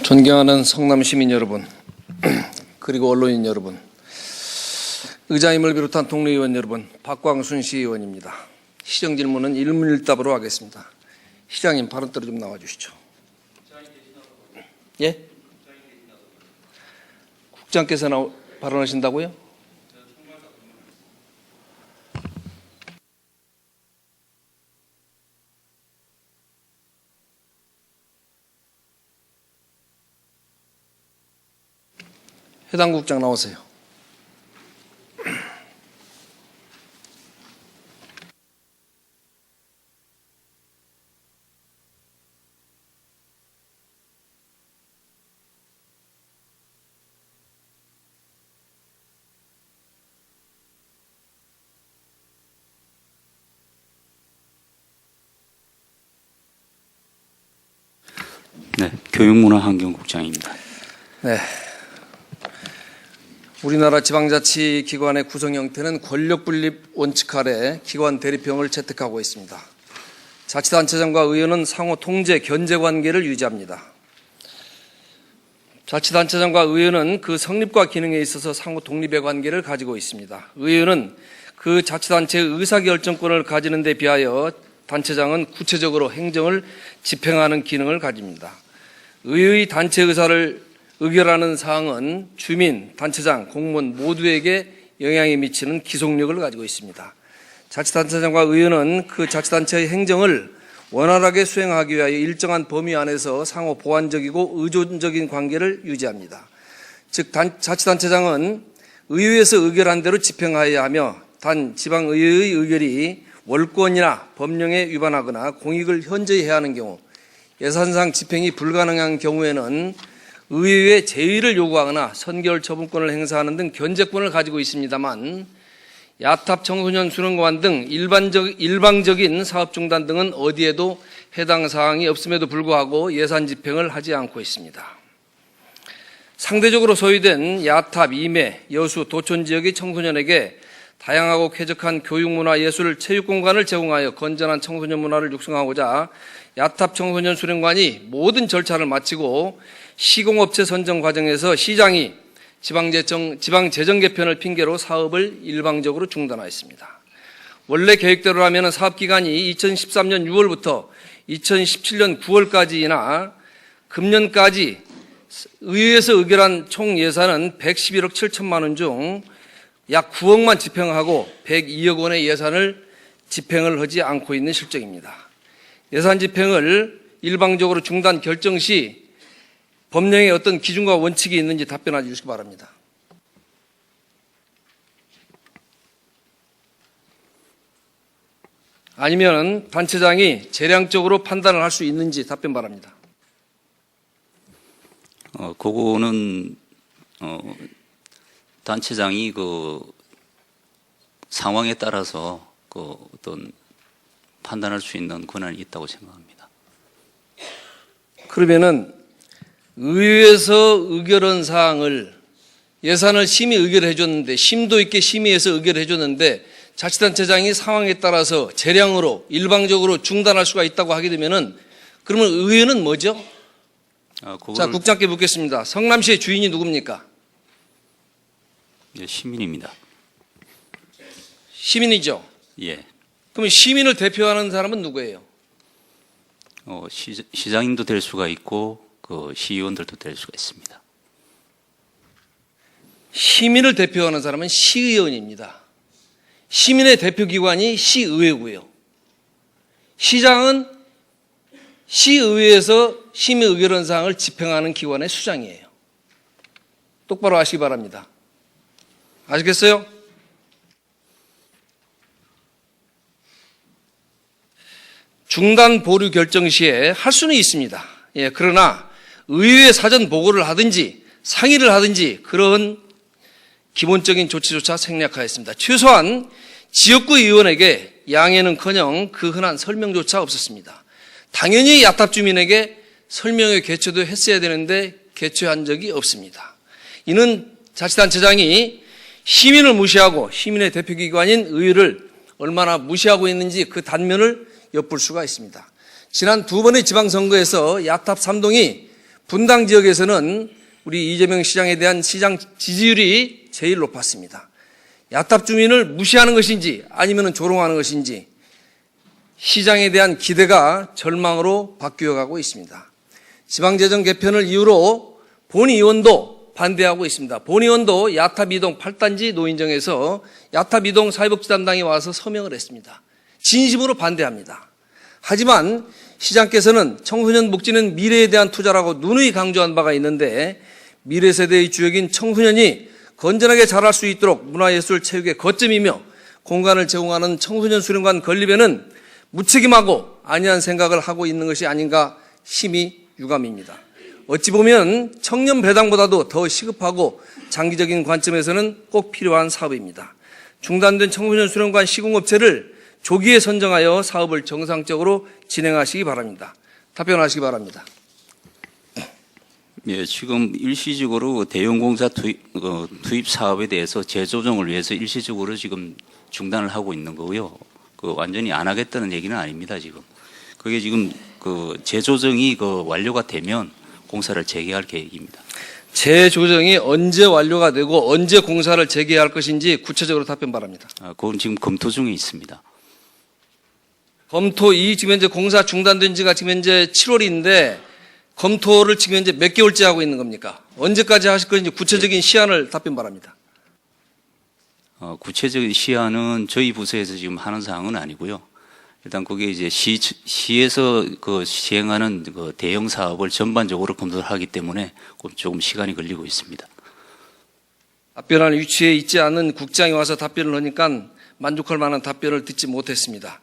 존경하는 성남 시민 여러분, 그리고 언론인 여러분, 의장님을 비롯한 동료의원 여러분, 박광순 시의원입니다. 시정 질문은 일문일답으로 하겠습니다. 시장님 발언대로 좀 나와주시죠. 예? 국장께서 발언하신다고요? 해당 국장 나오세요. 네, 교육문화환경국장입니다. 네. 우리나라 지방자치기관의 구성 형태는 권력분립 원칙 아래 기관 대립형을 채택하고 있습니다. 자치단체장과 의원은 상호 통제, 견제 관계를 유지합니다. 자치단체장과 의원은 그 성립과 기능에 있어서 상호 독립의 관계를 가지고 있습니다. 의원은 그 자치단체의 의사결정권을 가지는 데 비하여 단체장은 구체적으로 행정을 집행하는 기능을 가집니다. 의의 단체 의사를 의결하는 사항은 주민, 단체장, 공무원 모두에게 영향이 미치는 기속력을 가지고 있습니다. 자치단체장과 의원은 그 자치단체의 행정을 원활하게 수행하기 위하여 일정한 범위 안에서 상호 보완적이고 의존적인 관계를 유지합니다. 즉 자치단체장은 의회에서 의결한 대로 집행하여야 하며 단 지방의회의 의결이 월권이나 법령에 위반하거나 공익을 현저히 해하는 경우, 예산상 집행이 불가능한 경우에는 의회에 제의를 요구하거나 선결 처분권을 행사하는 등 견제권을 가지고 있습니다만, 야탑 청소년 수련관 등 일방적인 사업 중단 등은 어디에도 해당 사항이 없음에도 불구하고 예산 집행을 하지 않고 있습니다. 상대적으로 소외된 야탑, 임해, 여수, 도촌 지역의 청소년에게 다양하고 쾌적한 교육, 문화, 예술, 체육 공간을 제공하여 건전한 청소년 문화를 육성하고자 야탑 청소년 수련관이 모든 절차를 마치고 시공업체 선정 과정에서 시장이 지방재정 개편을 핑계로 사업을 일방적으로 중단하였습니다. 원래 계획대로라면 사업기간이 2013년 6월부터 2017년 9월까지이나 금년까지 의회에서 의결한 총 예산은 111억 7천만 원 중 약 9억만 집행하고 102억 원의 예산을 집행을 하지 않고 있는 실정입니다. 예산 집행을 일방적으로 중단 결정 시 법령에 어떤 기준과 원칙이 있는지 답변해 주시기 바랍니다. 아니면 단체장이 재량적으로 판단을 할 수 있는지 답변 바랍니다. 그거는 단체장이 그 상황에 따라서 그 어떤 판단할 수 있는 권한이 있다고 생각합니다. 그러면은 의회에서 의결한 사항을 예산을 심의 의결해 줬는데, 심도 있게 심의해서 의결해 줬는데 자치단체장이 상황에 따라서 재량으로 일방적으로 중단할 수가 있다고 하게 되면은, 그러면 의회는 뭐죠? 자, 국장께 묻겠습니다. 성남시의 주인이 누굽니까? 예, 시민입니다. 시민이죠? 예. 그러면 시민을 대표하는 사람은 누구예요? 시장님도 될 수가 있고 그 시의원들도 될 수가 있습니다. 시민을 대표하는 사람은 시의원입니다. 시민의 대표기관이 시의회고요. 시장은 시의회에서 심의 의결한 사항을 집행하는 기관의 수장이에요. 똑바로 아시기 바랍니다. 아시겠어요? 중단 보류 결정 시에 할 수는 있습니다. 예, 그러나 의회에 사전 보고를 하든지 상의를 하든지 그런 기본적인 조치조차 생략하였습니다. 최소한 지역구 의원에게 양해는커녕 그 흔한 설명조차 없었습니다. 당연히 야탑 주민에게 설명회 개최도 했어야 되는데 개최한 적이 없습니다. 이는 자치단체장이 시민을 무시하고 시민의 대표기관인 의회를 얼마나 무시하고 있는지 그 단면을 엿볼 수가 있습니다. 지난 두 번의 지방선거에서 야탑 3동이 분당 지역에서는 우리 이재명 시장에 대한 시장 지지율이 제일 높았습니다. 야탑 주민을 무시하는 것인지 아니면 조롱하는 것인지 시장에 대한 기대가 절망으로 바뀌어가고 있습니다. 지방재정 개편을 이유로 본의원도 반대하고 있습니다. 본의원도 야탑 이동 8단지 노인정에서 야탑 이동 사회복지 담당이 와서 서명을 했습니다. 진심으로 반대합니다. 하지만 시장께서는 청소년 복지는 미래에 대한 투자라고 누누이 강조한 바가 있는데 미래 세대의 주역인 청소년이 건전하게 자랄 수 있도록 문화예술 체육의 거점이며 공간을 제공하는 청소년 수련관 건립에는 무책임하고 안이한 생각을 하고 있는 것이 아닌가 심히 유감입니다. 어찌 보면 청년 배당보다도 더 시급하고 장기적인 관점에서는 꼭 필요한 사업입니다. 중단된 청소년 수련관 시공업체를 조기에 선정하여 사업을 정상적으로 진행하시기 바랍니다. 답변하시기 바랍니다. 예, 지금 일시적으로 대형공사 투입 사업에 대해서 재조정을 위해서 일시적으로 지금 중단을 하고 있는 거고요. 완전히 안 하겠다는 얘기는 아닙니다, 지금. 그게 지금 재조정이 완료가 되면 공사를 재개할 계획입니다. 재조정이 언제 완료가 되고 언제 공사를 재개할 것인지 구체적으로 답변 바랍니다. 그건 지금 검토 중에 있습니다. 검토 지금 현재 공사 중단된 지가 지금 현재 7월인데 검토를 지금 현재 몇 개월째 하고 있는 겁니까? 언제까지 하실 건지 구체적인 시한을 답변 바랍니다. 구체적인 시한은 저희 부서에서 지금 하는 사항은 아니고요. 일단 그게 이제 시에서 시행하는 대형 사업을 전반적으로 검토를 하기 때문에 조금 시간이 걸리고 있습니다. 답변할 위치에 있지 않은 국장이 와서 답변을 하니까 만족할 만한 답변을 듣지 못했습니다.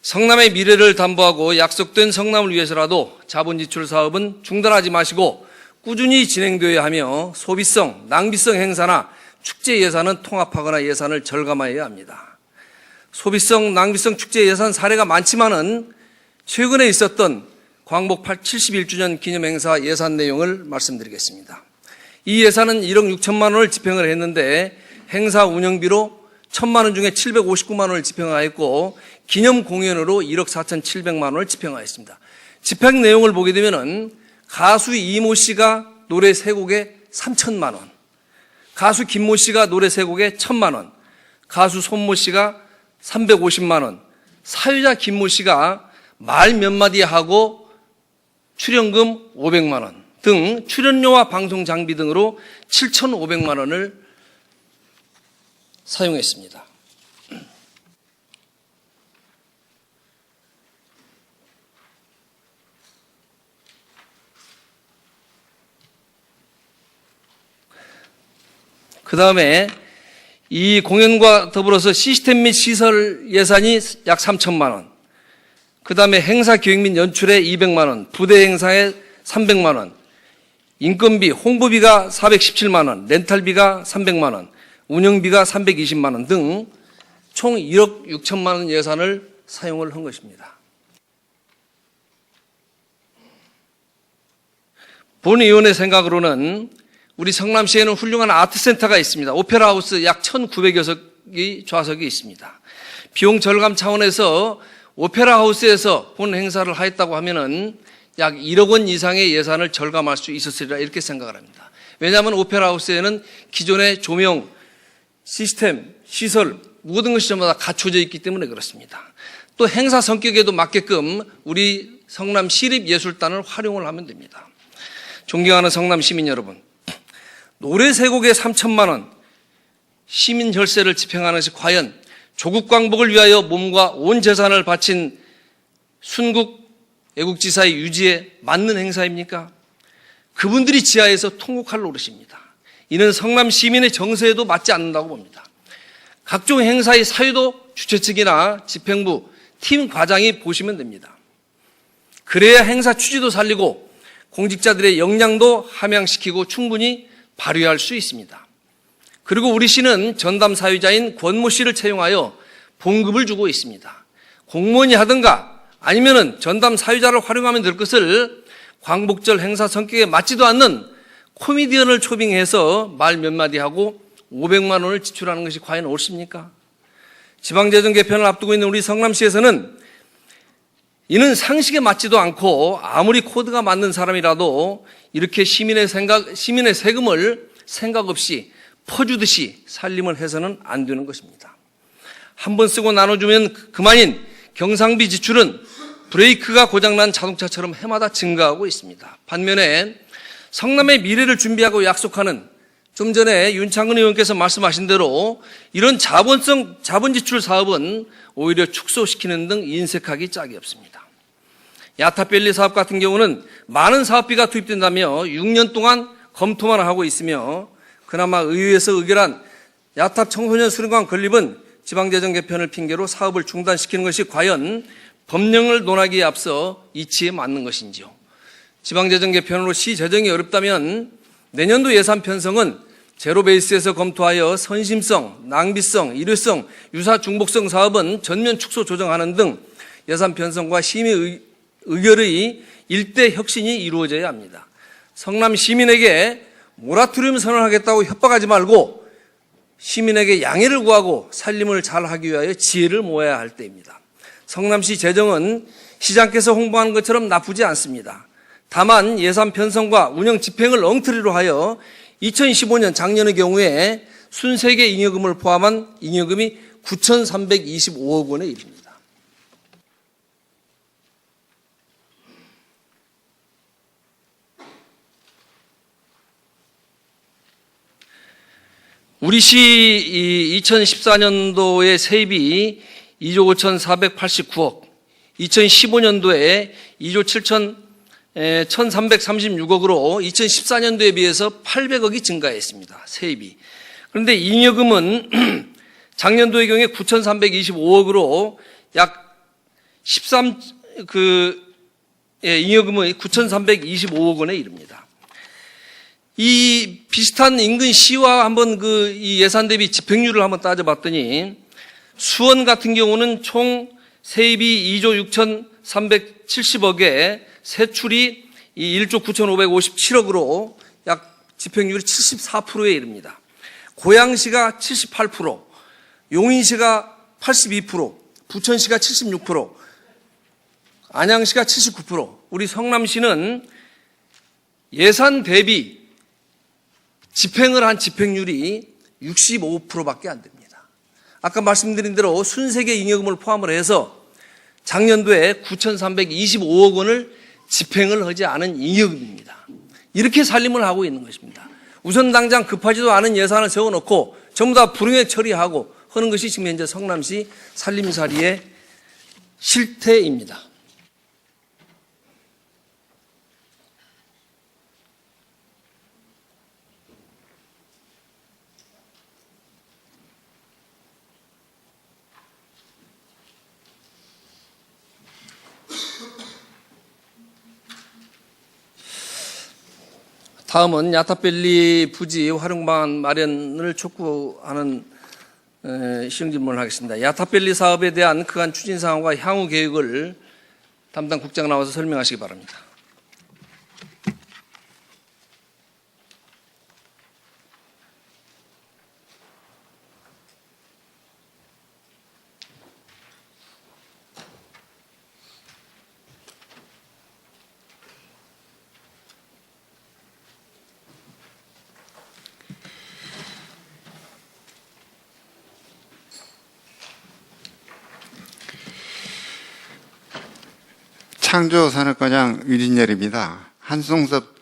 성남의 미래를 담보하고 약속된 성남을 위해서라도 자본 지출 사업은 중단하지 마시고 꾸준히 진행되어야 하며 소비성, 낭비성 행사나 축제 예산은 통합하거나 예산을 절감하여야 합니다. 소비성, 낭비성 축제 예산 사례가 많지만은 최근에 있었던 광복 71주년 기념행사 예산 내용을 말씀드리겠습니다. 이 예산은 1억 6천만 원을 집행을 했는데 행사 운영비로 1,000만 원 중에 759만 원을 집행하였고 기념 공연으로 1억 4,700만 원을 집행하였습니다. 집행 내용을 보게 되면은 가수 이모 씨가 노래 3곡에 3천만 원, 가수 김모 씨가 노래 3곡에 1,000만 원, 가수 손모 씨가 350만 원, 사회자 김모 씨가 말 몇 마디 하고 출연금 500만 원 등 출연료와 방송 장비 등으로 7,500만 원을 사용했습니다. 그 다음에 이 공연과 더불어서 시스템 및 시설 예산이 약 3천만 원, 그 다음에 행사 기획 및 연출에 200만 원, 부대 행사에 300만 원, 인건비, 홍보비가 417만 원, 렌탈비가 300만 원, 운영비가 320만 원 등 총 1억 6천만 원 예산을 사용을 한 것입니다. 본 의원의 생각으로는 우리 성남시에는 훌륭한 아트센터가 있습니다. 오페라 하우스 약 1,900여 석의 좌석이 있습니다. 비용 절감 차원에서 오페라 하우스에서 본 행사를 하였다고 하면은 약 1억 원 이상의 예산을 절감할 수 있었으리라 이렇게 생각을 합니다. 왜냐하면 오페라 하우스에는 기존의 조명, 시스템, 시설 모든 것이 전부 다 갖춰져 있기 때문에 그렇습니다. 또 행사 성격에도 맞게끔 우리 성남 시립예술단을 활용을 하면 됩니다. 존경하는 성남 시민 여러분, 노래 3곡에 3천만 원 시민 혈세를 집행하는 것이 과연 조국 광복을 위하여 몸과 온 재산을 바친 순국 애국지사의 유지에 맞는 행사입니까? 그분들이 지하에서 통곡할 노릇입니다. 이는 성남 시민의 정서에도 맞지 않는다고 봅니다. 각종 행사의 사유도 주최 측이나 집행부, 팀 과장이 보시면 됩니다. 그래야 행사 취지도 살리고 공직자들의 역량도 함양시키고 충분히 발휘할 수 있습니다. 그리고 우리 시는 전담 사유자인 권모 씨를 채용하여 봉급을 주고 있습니다. 공무원이 하든가 아니면은 전담 사유자를 활용하면 될 것을 광복절 행사 성격에 맞지도 않는 코미디언을 초빙해서 말 몇 마디 하고 500만 원을 지출하는 것이 과연 옳습니까? 지방재정 개편을 앞두고 있는 우리 성남시에서는 이는 상식에 맞지도 않고 아무리 코드가 맞는 사람이라도 이렇게 시민의 세금을 생각 없이 퍼주듯이 살림을 해서는 안 되는 것입니다. 한 번 쓰고 나눠주면 그만인 경상비 지출은 브레이크가 고장난 자동차처럼 해마다 증가하고 있습니다. 반면에 성남의 미래를 준비하고 약속하는, 좀 전에 윤창근 의원께서 말씀하신 대로 이런 자본 지출 사업은 오히려 축소시키는 등 인색하기 짝이 없습니다. 야탑밸리 사업 같은 경우는 많은 사업비가 투입된다며 6년 동안 검토만 하고 있으며, 그나마 의회에서 의결한 야탑 청소년 수련관 건립은 지방재정 개편을 핑계로 사업을 중단시키는 것이 과연 법령을 논하기에 앞서 이치에 맞는 것인지요. 지방재정 개편으로 시 재정이 어렵다면 내년도 예산 편성은 제로 베이스에서 검토하여 선심성, 낭비성, 일회성, 유사 중복성 사업은 전면 축소 조정하는 등 예산 편성과 심의 의결의 일대 혁신이 이루어져야 합니다. 성남 시민에게 모라토리움 선언하겠다고 협박하지 말고 시민에게 양해를 구하고 살림을 잘하기 위하여 지혜를 모아야 할 때입니다. 성남시 재정은 시장께서 홍보하는 것처럼 나쁘지 않습니다. 다만 예산 편성과 운영 집행을 엉터리로 하여 2015년 작년의 경우에 순세계 잉여금을 포함한 잉여금이 9,325억 원에 이릅니다. 우리 시 2014년도의 세입이 2조 5,489억, 2015년도에 2조 1,336억으로 2014년도에 비해서 800억이 증가했습니다. 세입이. 그런데 잉여금은 작년도의 경우에 9,325억으로 약 잉여금은 9,325억 원에 이릅니다. 이 비슷한 인근 시와 한번 이 예산 대비 집행률을 한번 따져봤더니 수원 같은 경우는 총 세입이 2조 6,370억에 세출이 1조 9,557억으로 약 집행률이 74%에 이릅니다. 고양시가 78%, 용인시가 82%, 부천시가 76%, 안양시가 79%, 우리 성남시는 예산 대비 집행을 한 집행률이 65%밖에 안 됩니다. 아까 말씀드린 대로 순세계 잉여금을 포함을 해서 작년도에 9,325억 원을 집행을 하지 않은 잉여금입니다. 이렇게 살림을 하고 있는 것입니다. 우선 당장 급하지도 않은 예산을 세워놓고 전부 다 불응에 처리하고 하는 것이 지금 현재 성남시 살림살이의 실태입니다. 다음은 야탑밸리 부지 활용 방안 마련을 촉구하는 시정 질문을 하겠습니다. 야탑밸리 사업에 대한 그간 추진 사항과 향후 계획을 담당 국장 나와서 설명하시기 바랍니다. 창조산업과장 유진열입니다. 한송섭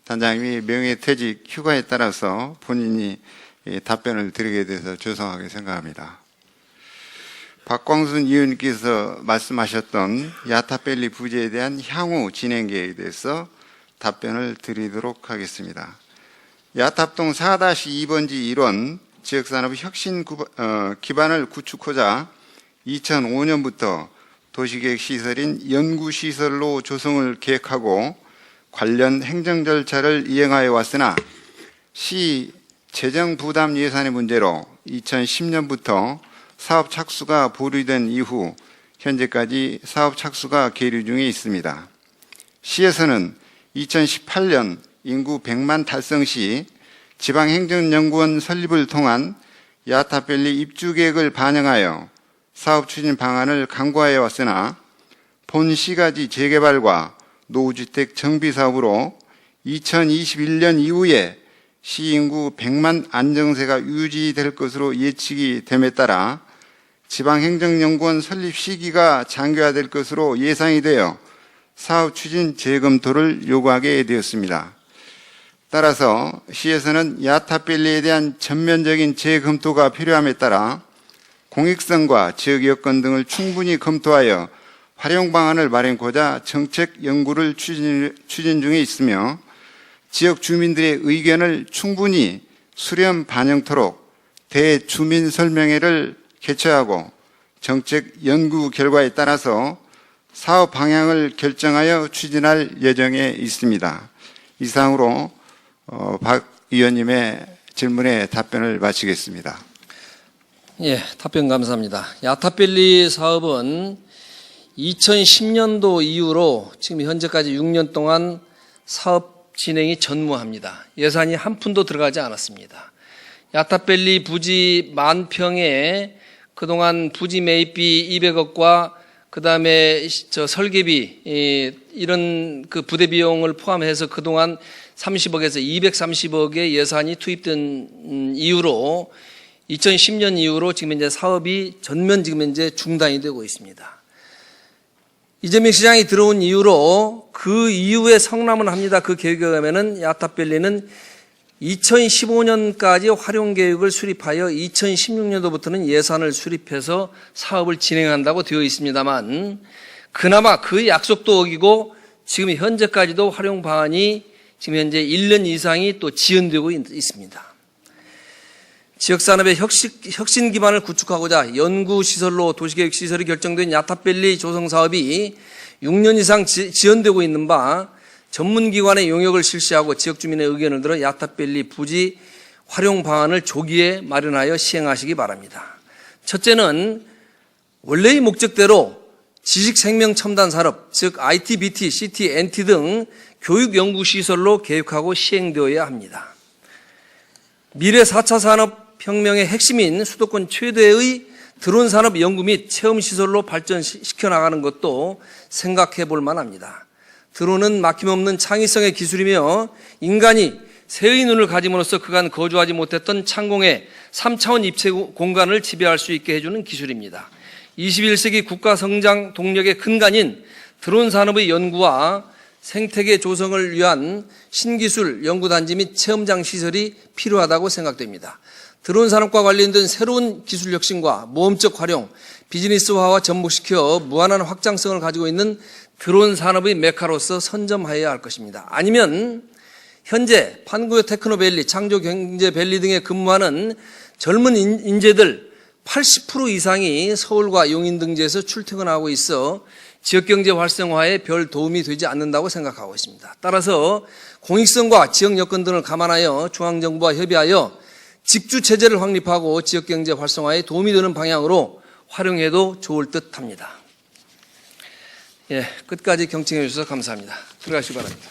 단장님이 명예퇴직 휴가에 따라서 본인이 답변을 드리게 돼서 죄송하게 생각합니다. 박광순 의원님께서 말씀하셨던 야탑밸리 부지에 대한 향후 진행 계획에 대해서 답변을 드리도록 하겠습니다. 야탑동 4-2번지 1원 지역산업 혁신 기반을 구축하자 2005년부터 도시계획 시설인 연구시설로 조성을 계획하고 관련 행정 절차를 이행하여 왔으나 시 재정 부담 예산의 문제로 2010년부터 사업 착수가 보류된 이후 현재까지 사업 착수가 계류 중에 있습니다. 시에서는 2018년 인구 100만 달성 시 지방행정연구원 설립을 통한 야탑밸리 입주 계획을 반영하여 사업 추진 방안을 강구하여 왔으나 본시가지 재개발과 노후주택 정비 사업으로 2021년 이후에 시인구 100만 안정세가 유지될 것으로 예측이 됨에 따라 지방행정연구원 설립 시기가 장기화될 것으로 예상이 되어 사업 추진 재검토를 요구하게 되었습니다. 따라서 시에서는 야타밸리에 대한 전면적인 재검토가 필요함에 따라 공익성과 지역 여건 등을 충분히 검토하여 활용 방안을 마련하고자 정책 연구를 추진 중에 있으며 지역 주민들의 의견을 충분히 수렴 반영토록 대주민 설명회를 개최하고 정책 연구 결과에 따라서 사업 방향을 결정하여 추진할 예정에 있습니다. 이상으로 박 의원님의 질문에 답변을 마치겠습니다. 예, 답변 감사합니다. 야타밸리 사업은 2010년도 이후로 지금 현재까지 6년 동안 사업 진행이 전무합니다. 예산이 한 푼도 들어가지 않았습니다. 야타밸리 부지 10,000평에 그동안 부지 매입비 200억과 그다음에 설계비 이런 그 부대 비용을 포함해서 그동안 30억에서 230억의 예산이 투입된 이후로 2010년 이후로 지금 이제 사업이 전면 지금 이제 중단이 되고 있습니다. 이재명 시장이 들어온 이후로 그 이후에 성남은 합니다. 그 계획에 의하면은 야타밸리는 2015년까지 활용 계획을 수립하여 2016년도부터는 예산을 수립해서 사업을 진행한다고 되어 있습니다만 그나마 그 약속도 어기고 지금 현재까지도 활용 방안이 지금 현재 1년 이상이 또 지연되고 있습니다. 지역산업의 혁신 기반을 구축하고자 연구시설로 도시계획시설이 결정된 야타밸리 조성 사업이 6년 이상 지연되고 있는 바 전문기관의 용역을 실시하고 지역 주민의 의견을 들어 야타밸리 부지 활용 방안을 조기에 마련하여 시행하시기 바랍니다. 첫째는 원래의 목적대로 지식생명첨단산업, 즉 IT, BT, CT, NT 등 교육연구시설로 계획하고 시행되어야 합니다. 미래 4차 산업혁명의 핵심인 수도권 최대의 드론산업 연구 및 체험시설로 발전시켜 나가는 것도 생각해 볼 만합니다. 드론은 막힘없는 창의성의 기술이며 인간이 새의 눈을 가짐으로써 그간 거주하지 못했던 창공의 3차원 입체 공간을 지배할 수 있게 해주는 기술입니다. 21세기 국가 성장 동력의 근간인 드론 산업의 연구와 생태계 조성을 위한 신기술 연구단지 및 체험장 시설이 필요하다고 생각됩니다. 드론 산업과 관련된 새로운 기술 혁신과 모험적 활용, 비즈니스화와 접목시켜 무한한 확장성을 가지고 있는 드론 산업의 메카로서 선점하여야 할 것입니다. 아니면 현재 판구요 테크노밸리, 창조경제밸리 등에 근무하는 젊은 인재들 80% 이상이 서울과 용인 등지에서 출퇴근하고 있어 지역경제 활성화에 별 도움이 되지 않는다고 생각하고 있습니다. 따라서 공익성과 지역 여건 등을 감안하여 중앙정부와 협의하여 직주체제를 확립하고 지역경제 활성화에 도움이 되는 방향으로 활용해도 좋을 듯합니다. 예, 끝까지 경청해 주셔서 감사합니다. 들어가시기 바랍니다.